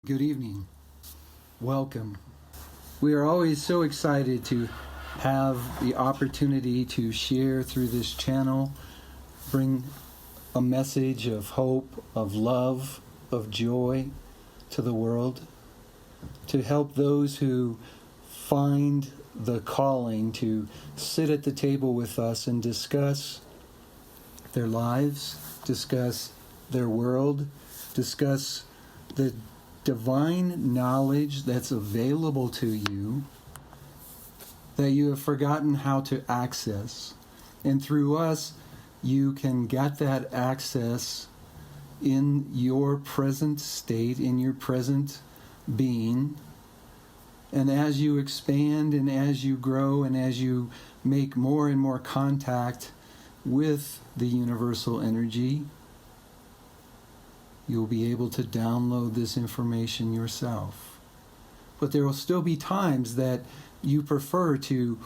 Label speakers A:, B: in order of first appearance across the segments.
A: Good evening. Welcome. We are always so excited to have the opportunity to share through this channel, bring a message of hope, of love, of joy to the world, to help those who find the calling to sit at the table with us and discuss their lives, discuss their world, discuss the divine knowledge that's available to you that you have forgotten how to access. And through us, you can get that access in your present state, in your present being. And as you expand and as you grow and as you make more and more contact with the universal energy, you'll be able to download this information yourself. But there will still be times that you prefer to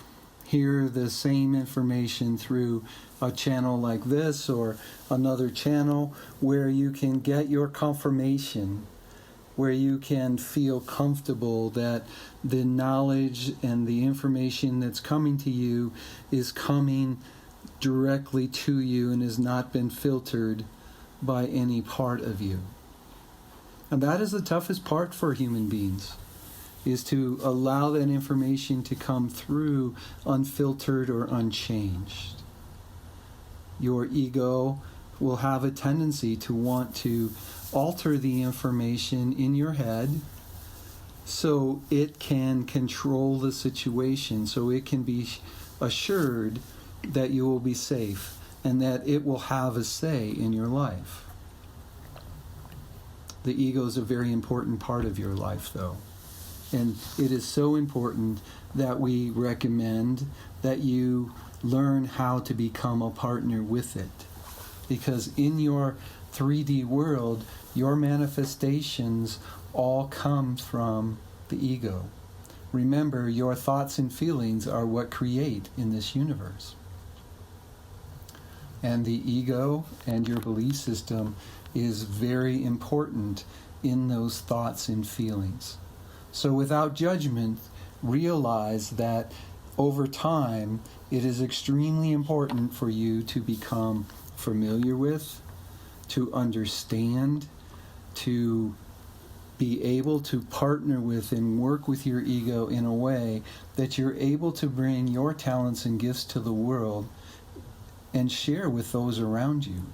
A: hear the same information through a channel like this or another channel where you can get your confirmation, where you can feel comfortable that the knowledge and the information that's coming to you is coming directly to you and has not been filtered by any part of you. And that is the toughest part for human beings, is to allow that information to come through unfiltered or unchanged. Your ego will have a tendency to want to alter the information in your head so it can control the situation, so it can be assured that you will be safe and that it will have a say in your life. The ego is a very important part of your life, though. And it is so important that we recommend that you learn how to become a partner with it. Because in your 3D world, your manifestations all come from the ego. Remember, your thoughts and feelings are what create in this universe. And the ego and your belief system is very important in those thoughts and feelings. So without judgment, realize that over time, it is extremely important for you to become familiar with, to understand, to be able to partner with and work with your ego in a way that you're able to bring your talents and gifts to the world and share with those around you.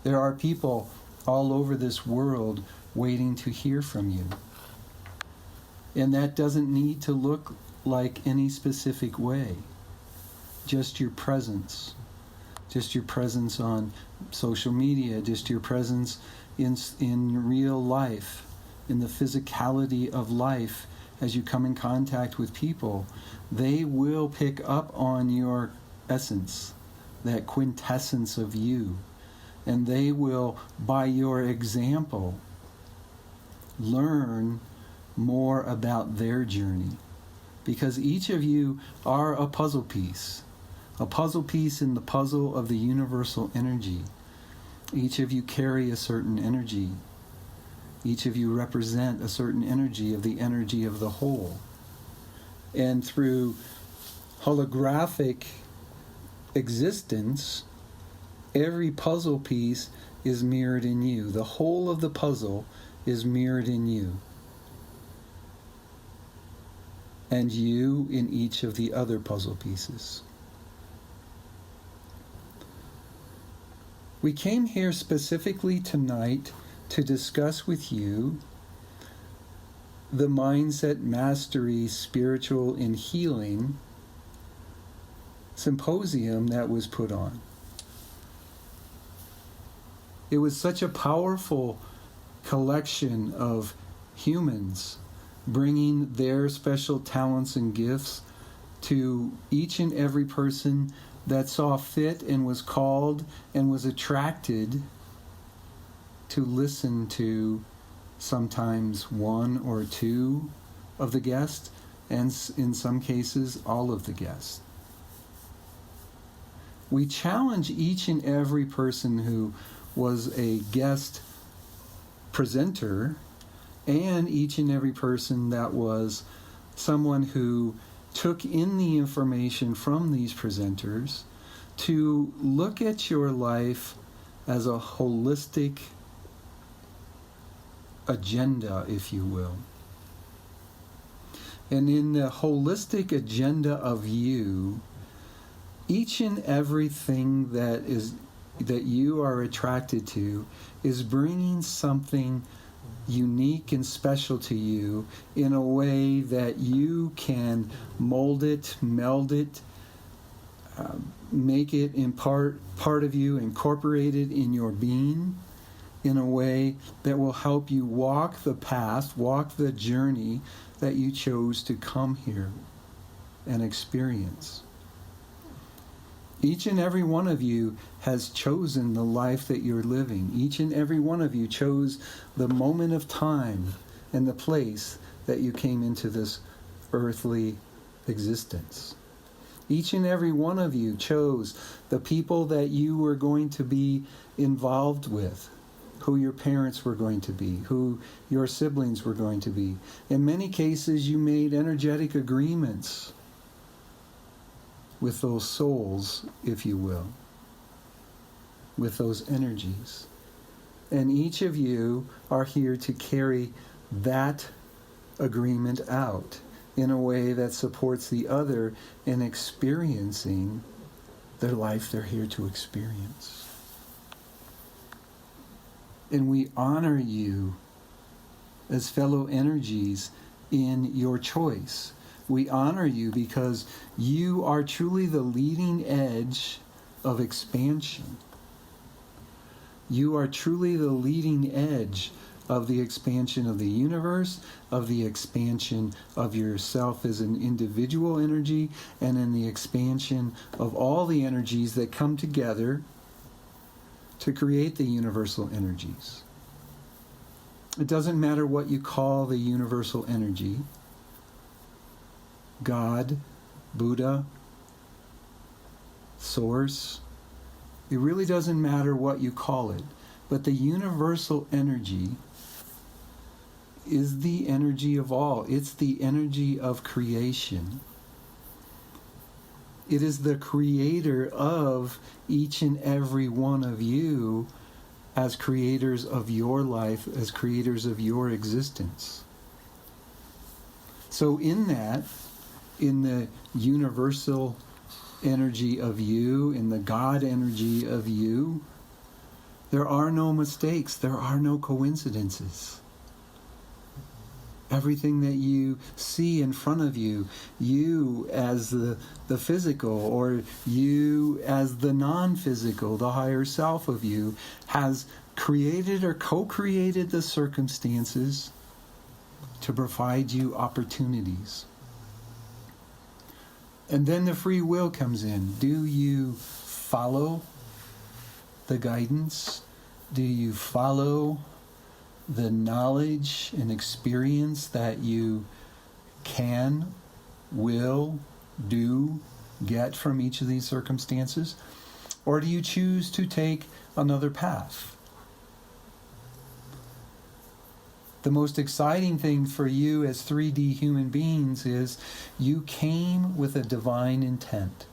A: There are people all over this world waiting to hear from you. And that doesn't need to look like any specific way. Just your presence. Just your presence on social media. Just your presence in real life. In the physicality of life as you come in contact with people. They will pick up on your essence, that quintessence of you. And they will, by your example, learn more about their journey. Because each of you are a puzzle piece in the puzzle of the universal energy. Each of you carry a certain energy. Each of you represent a certain energy of the energy of the whole. And through holographic existence, every puzzle piece is mirrored in you. The whole of the puzzle is mirrored in you. And you in each of the other puzzle pieces. We came here specifically tonight to discuss with you the Mindset Mastery Spiritual and Healing symposium that was put on. It was such a powerful collection of humans bringing their special talents and gifts to each and every person that saw fit and was called and was attracted to listen to sometimes one or two of the guests, and in some cases all of the guests. We challenge each and every person who was a guest presenter and each and every person that was someone who took in the information from these presenters to look at your life as a holistic agenda, if you will. And in the holistic agenda of you, each and everything that you are attracted to is bringing something unique and special to you in a way that you can mold it, meld it, make it in part of you, incorporate it in your being in a way that will help you walk the path, walk the journey that you chose to come here and experience. Each and every one of you has chosen the life that you're living. Each and every one of you chose the moment of time and the place that you came into this earthly existence. Each and every one of you chose the people that you were going to be involved with, who your parents were going to be, who your siblings were going to be. In many cases, you made energetic agreements with those souls, if you will, with those energies. And each of you are here to carry that agreement out in a way that supports the other in experiencing their life they're here to experience. And we honor you as fellow energies in your choice. We honor you because you are truly the leading edge of expansion. You are truly the leading edge of the expansion of the universe, of the expansion of yourself as an individual energy, and in the expansion of all the energies that come together to create the universal energies. It doesn't matter what you call the universal energy. God, Buddha, Source. It really doesn't matter what you call it. But the universal energy is the energy of all. It's the energy of creation. It is the creator of each and every one of you as creators of your life, as creators of your existence. So in that, in the universal energy of you, in the God energy of you, there are no mistakes, there are no coincidences. Everything that you see in front of you, you as the physical, or you as the non-physical, the higher self of you, has created or co-created the circumstances to provide you opportunities. And then the free will comes in. Do you follow the guidance? Do you follow the knowledge and experience that you can, will, do get from each of these circumstances? Or do you choose to take another path? The most exciting thing for you as 3D human beings is you came with a divine intent.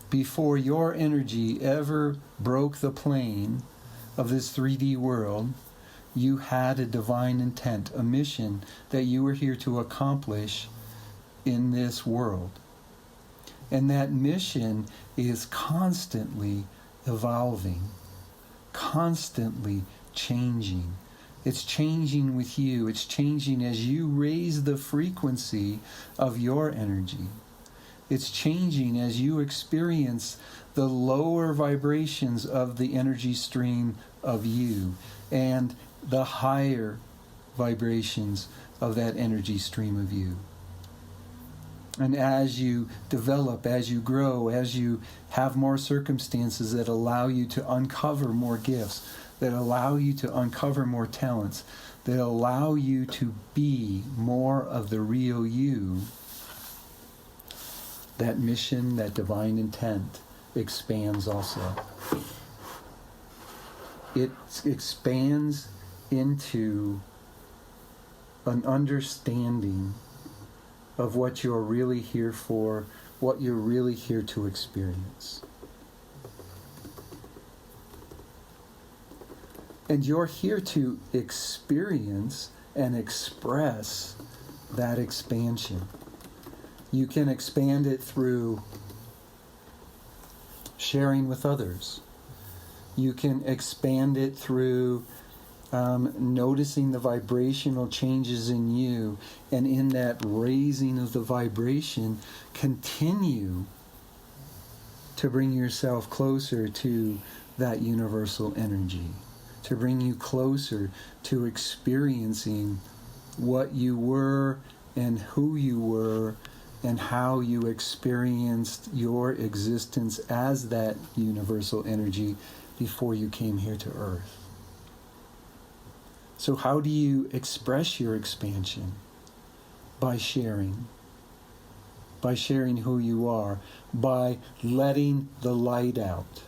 A: Before your energy ever broke the plane of this 3D world, you had a divine intent, a mission that you were here to accomplish in this world. And that mission is constantly evolving, constantly changing. It's changing with you. It's changing as you raise the frequency of your energy. It's changing as you experience the lower vibrations of the energy stream of you and the higher vibrations of that energy stream of you. And as you develop, as you grow, as you have more circumstances that allow you to uncover more gifts, that allow you to uncover more talents, that allow you to be more of the real you, that mission, that divine intent expands also. It expands into an understanding of what you're really here for, what you're really here to experience. And you're here to experience and express that expansion. You can expand it through sharing with others. You can expand it through noticing the vibrational changes in you, and in that raising of the vibration, continue to bring yourself closer to that universal energy, to bring you closer to experiencing what you were and who you were and how you experienced your existence as that universal energy before you came here to Earth. So how do you express your expansion? By sharing. By sharing who you are. By letting the light out.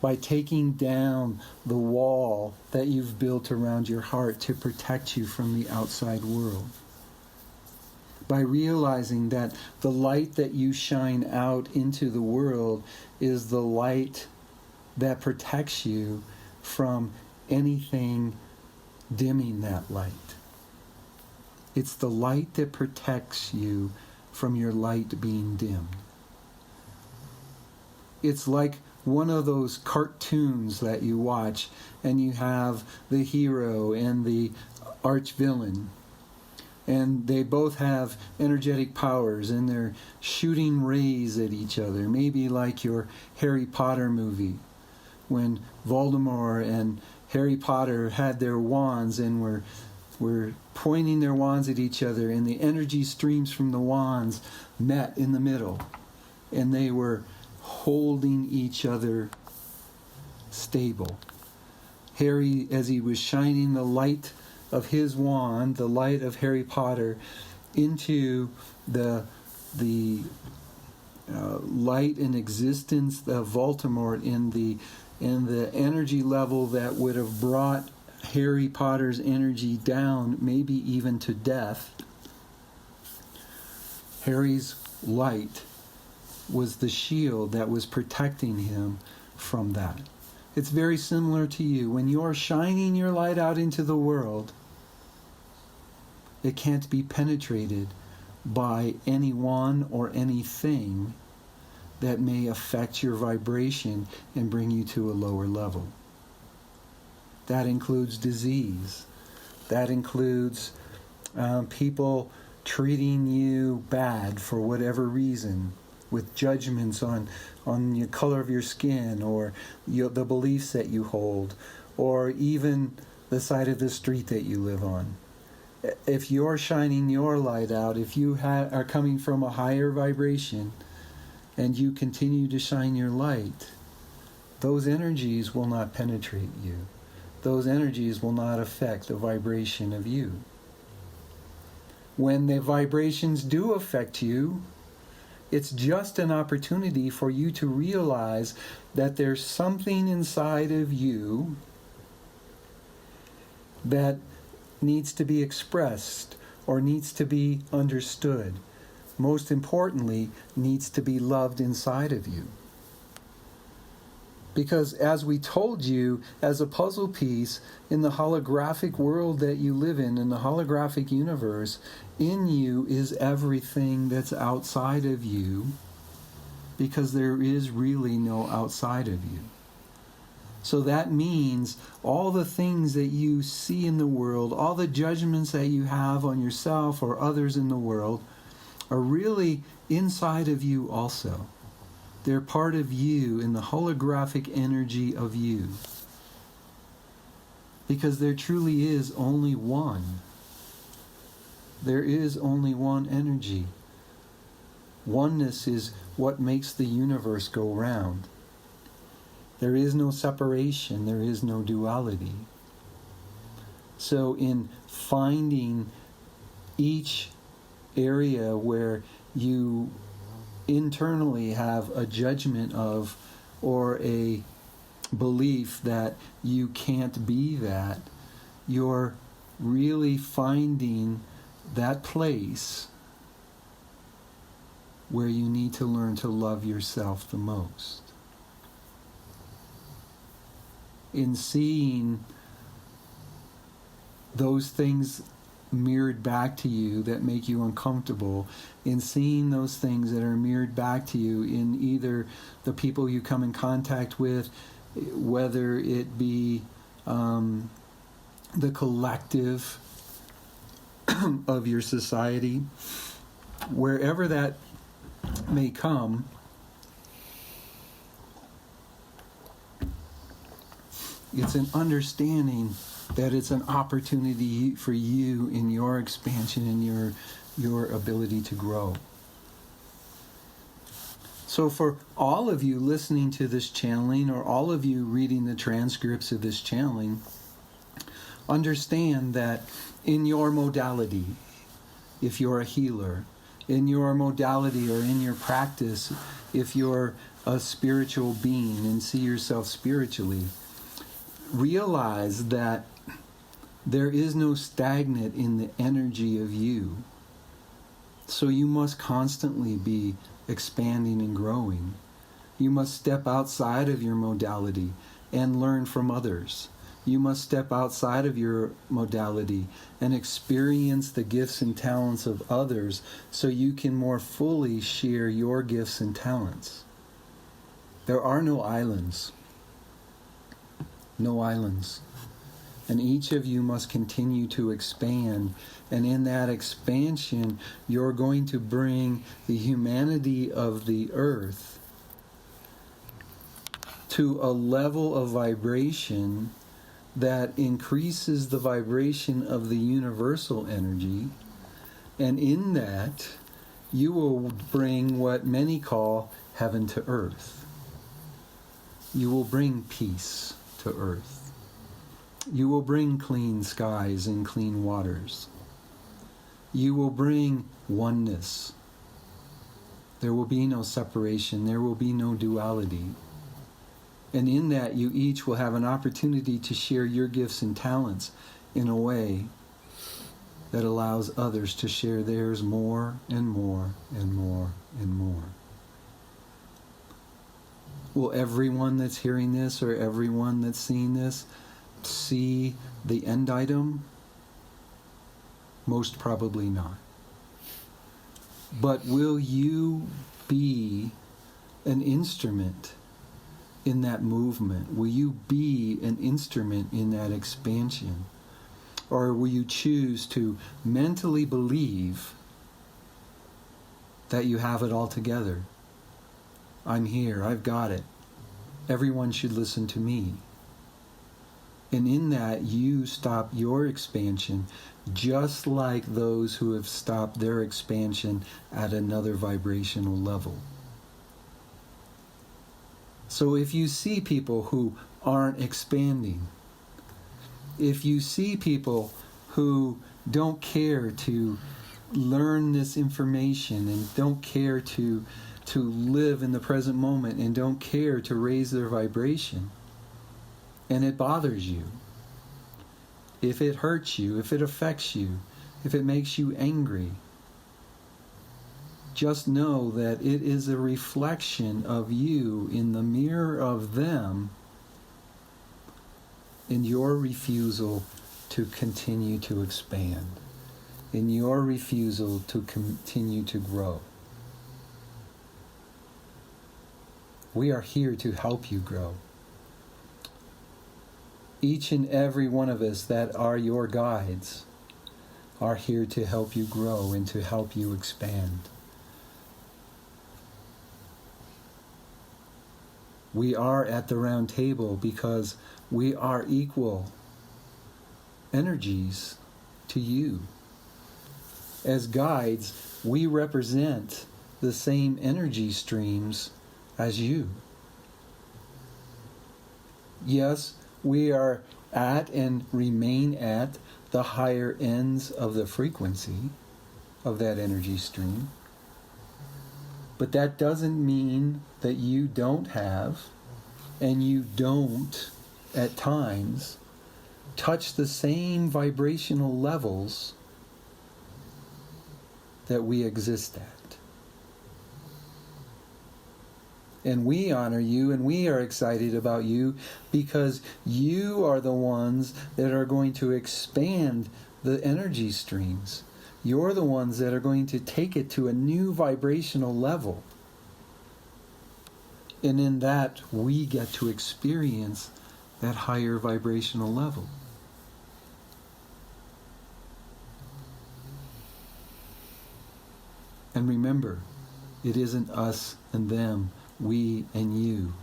A: By taking down the wall that you've built around your heart to protect you from the outside world. By realizing that the light that you shine out into the world is the light that protects you from anything dimming that light. It's the light that protects you from your light being dimmed. It's like one of those cartoons that you watch, and you have the hero and the arch villain, and they both have energetic powers, and they're shooting rays at each other, maybe like your Harry Potter movie, when Voldemort and Harry Potter had their wands and were pointing their wands at each other, and the energy streams from the wands met in the middle, and they were holding each other stable. Harry, as he was shining the light of his wand, the light of Harry Potter, into the light and existence of Voldemort in the energy level that would have brought Harry Potter's energy down, maybe even to death. Harry's light was the shield that was protecting him from that. It's very similar to you. When you're shining your light out into the world, it can't be penetrated by anyone or anything that may affect your vibration and bring you to a lower level. That includes disease. That includes people treating you bad for whatever reason, with judgments on the color of your skin, or the beliefs that you hold, or even the side of the street that you live on. If you're shining your light out, if you are coming from a higher vibration, and you continue to shine your light, those energies will not penetrate you. Those energies will not affect the vibration of you. When the vibrations do affect you, it's just an opportunity for you to realize that there's something inside of you that needs to be expressed or needs to be understood. Most importantly, needs to be loved inside of you. Because as we told you, as a puzzle piece in the holographic world that you live in the holographic universe, in you is everything that's outside of you, because there is really no outside of you. So that means all the things that you see in the world, all the judgments that you have on yourself or others in the world, are really inside of you also. They're part of you in the holographic energy of you. Because there truly is only one. There is only one energy. Oneness is what makes the universe go round. There is no separation. There is no duality. So in finding each area where you internally have a judgment of, or a belief that you can't be that, you're really finding that place where you need to learn to love yourself the most. In seeing those things mirrored back to you that make you uncomfortable, in seeing those things that are mirrored back to you in either the people you come in contact with, whether it be the collective of your society, wherever that may come, it's an understanding that it's an opportunity for you in your expansion and your ability to grow. So for all of you listening to this channeling, or all of you reading the transcripts of this channeling, understand that in your modality, if you're a healer, in your modality or in your practice, if you're a spiritual being and see yourself spiritually, realize that there is no stagnant in the energy of you. So you must constantly be expanding and growing. You must step outside of your modality and learn from others. You must step outside of your modality and experience the gifts and talents of others so you can more fully share your gifts and talents. There are no islands. No islands. And each of you must continue to expand. And in that expansion, you're going to bring the humanity of the earth to a level of vibration that increases the vibration of the universal energy. And in that, you will bring what many call heaven to earth. You will bring peace to earth. You will bring clean skies and clean waters. You will bring oneness. There will be no separation. There will be no duality. And in that, you each will have an opportunity to share your gifts and talents in a way that allows others to share theirs more and more and more and more. Will everyone that's hearing this or everyone that's seeing this see the end item? Most probably not. But will you be an instrument in that movement? Will you be an instrument in that expansion? Or will you choose to mentally believe that you have it all together? I'm here, I've got it. Everyone should listen to me. And in that, you stop your expansion, just like those who have stopped their expansion at another vibrational level. So if you see people who aren't expanding, if you see people who don't care to learn this information and don't care to live in the present moment and don't care to raise their vibration, and it bothers you, if it hurts you, if it affects you, if it makes you angry, just know that it is a reflection of you in the mirror of them in your refusal to continue to expand, in your refusal to continue to grow. We are here to help you grow. Each and every one of us that are your guides are here to help you grow and to help you expand. We are at the round table because we are equal energies to you. As guides, we represent the same energy streams as you. Yes, we are at and remain at the higher ends of the frequency of that energy stream. But that doesn't mean that you don't have, and you don't, at times, touch the same vibrational levels that we exist at. And we honor you, and we are excited about you, because you are the ones that are going to expand the energy streams. You're the ones that are going to take it to a new vibrational level. And in that, we get to experience that higher vibrational level. And remember, it isn't us and them, we and you.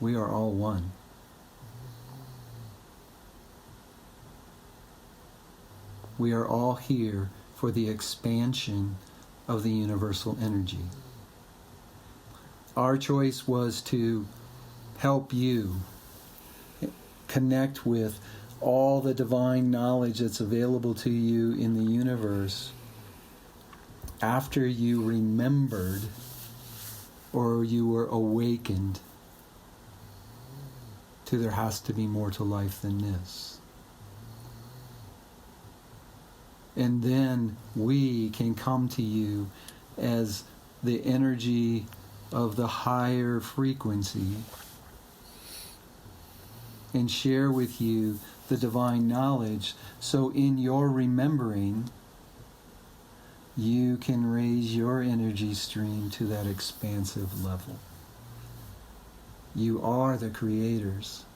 A: We are all one. We are all here for the expansion of the universal energy. Our choice was to help you connect with all the divine knowledge that's available to you in the universe after you remembered or you were awakened to there has to be more to life than this. And then we can come to you as the energy of the higher frequency and share with you the divine knowledge, so in your remembering you can raise your energy stream to that expansive level. You are the creators,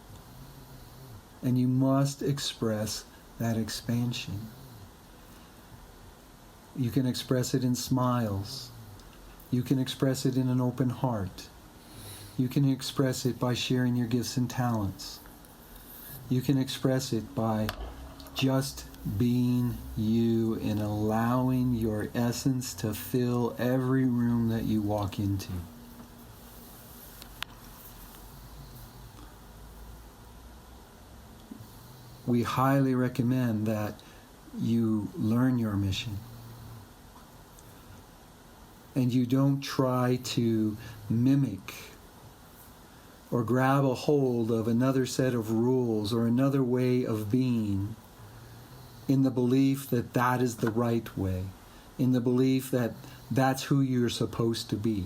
A: and you must express that expansion. You can express it in smiles. You can express it in an open heart. You can express it by sharing your gifts and talents. You can express it by just being you and allowing your essence to fill every room that you walk into. We highly recommend that you learn your mission. And you don't try to mimic or grab a hold of another set of rules or another way of being in the belief that that is the right way, in the belief that that's who you're supposed to be.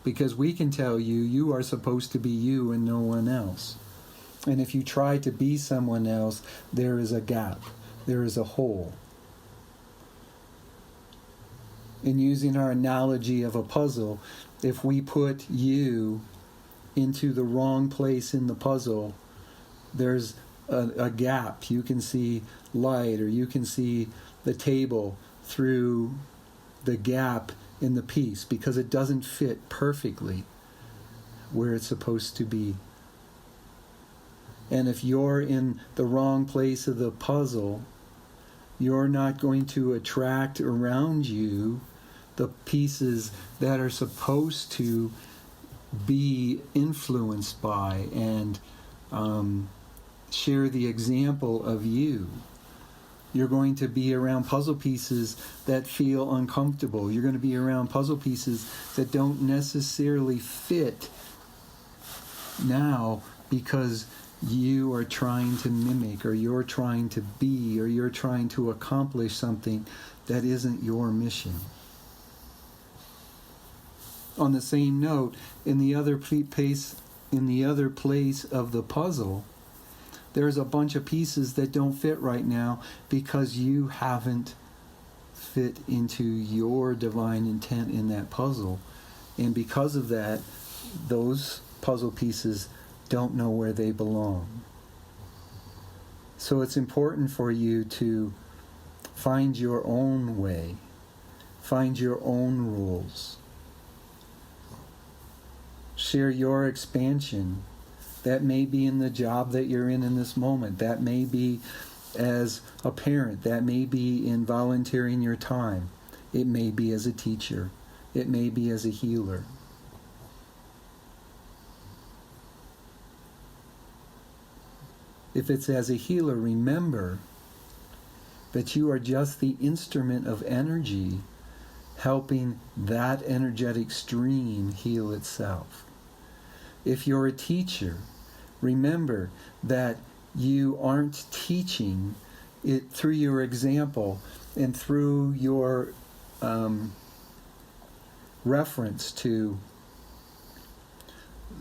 A: Because we can tell you, you are supposed to be you and no one else. And if you try to be someone else, there is a gap, there is a hole. In using our analogy of a puzzle, if we put you into the wrong place in the puzzle, there's a gap. You can see light, or you can see the table through the gap in the piece because it doesn't fit perfectly where it's supposed to be. And if you're in the wrong place of the puzzle, you're not going to attract around you the pieces that are supposed to be influenced by and share the example of you. You're going to be around puzzle pieces that feel uncomfortable. You're going to be around puzzle pieces that don't necessarily fit now because you are trying to mimic, or you're trying to be, or you're trying to accomplish something that isn't your mission. On the same note, in the other place of the puzzle, there's a bunch of pieces that don't fit right now because you haven't fit into your divine intent in that puzzle. And because of that, those puzzle pieces don't know where they belong. So it's important for you to find your own way, find your own rules. Share your expansion. That may be in the job that you're in this moment. That may be as a parent. That may be in volunteering your time. It may be as a teacher. It may be as a healer. If it's as a healer, remember that you are just the instrument of energy helping that energetic stream heal itself. If you're a teacher, remember that you aren't teaching it through your example and through your reference to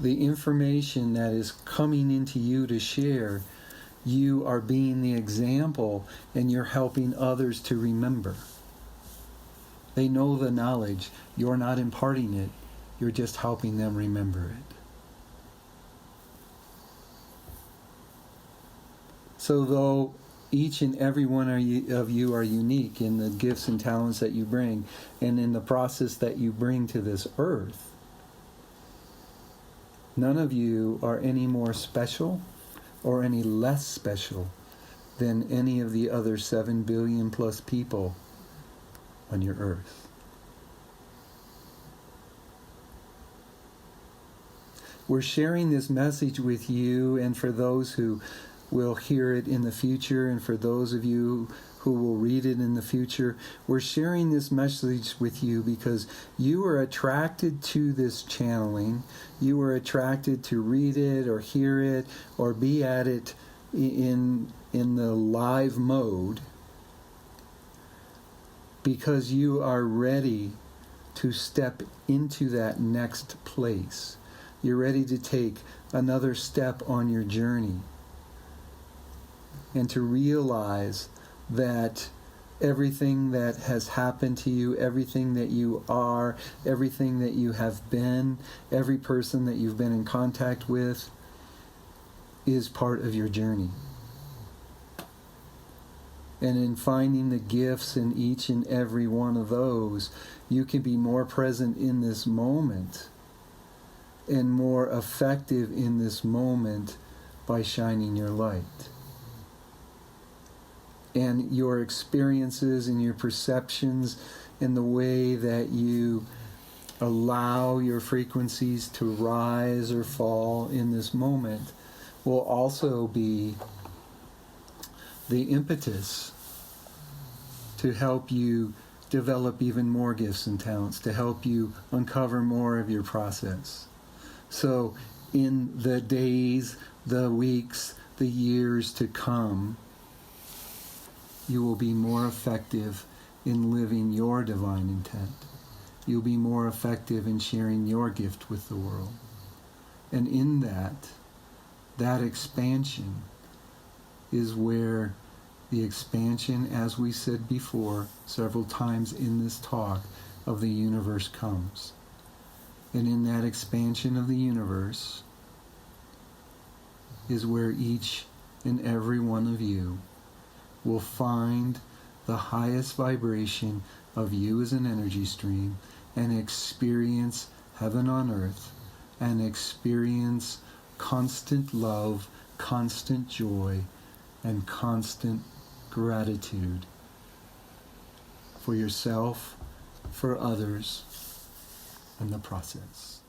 A: the information that is coming into you to share. You are being the example, and you're helping others to remember. They know the knowledge. You're not imparting it. You're just helping them remember it. So though each and every one of you are unique in the gifts and talents that you bring, and in the process that you bring to this earth, none of you are any more special or any less special than any of the other 7 billion plus people on your earth. We're sharing this message with you, and for those who will hear it in the future, and for those of you who will read it in the future, we're sharing this message with you because you are attracted to this channeling. You are attracted to read it or hear it or be at it in the live mode because you are ready to step into that next place. You're ready to take another step on your journey and to realize that everything that has happened to you, everything that you are, everything that you have been, every person that you've been in contact with is part of your journey. And in finding the gifts in each and every one of those, you can be more present in this moment and more effective in this moment by shining your light. And your experiences and your perceptions and the way that you allow your frequencies to rise or fall in this moment will also be the impetus to help you develop even more gifts and talents, to help you uncover more of your process. So in the days, the weeks, the years to come, you will be more effective in living your divine intent. You'll be more effective in sharing your gift with the world. And in that expansion is where the expansion, as we said before several times in this talk, of the universe comes. And in that expansion of the universe is where each and every one of you will find the highest vibration of you as an energy stream and experience heaven on earth and experience constant love, constant joy, and constant gratitude for yourself, for others, and the process.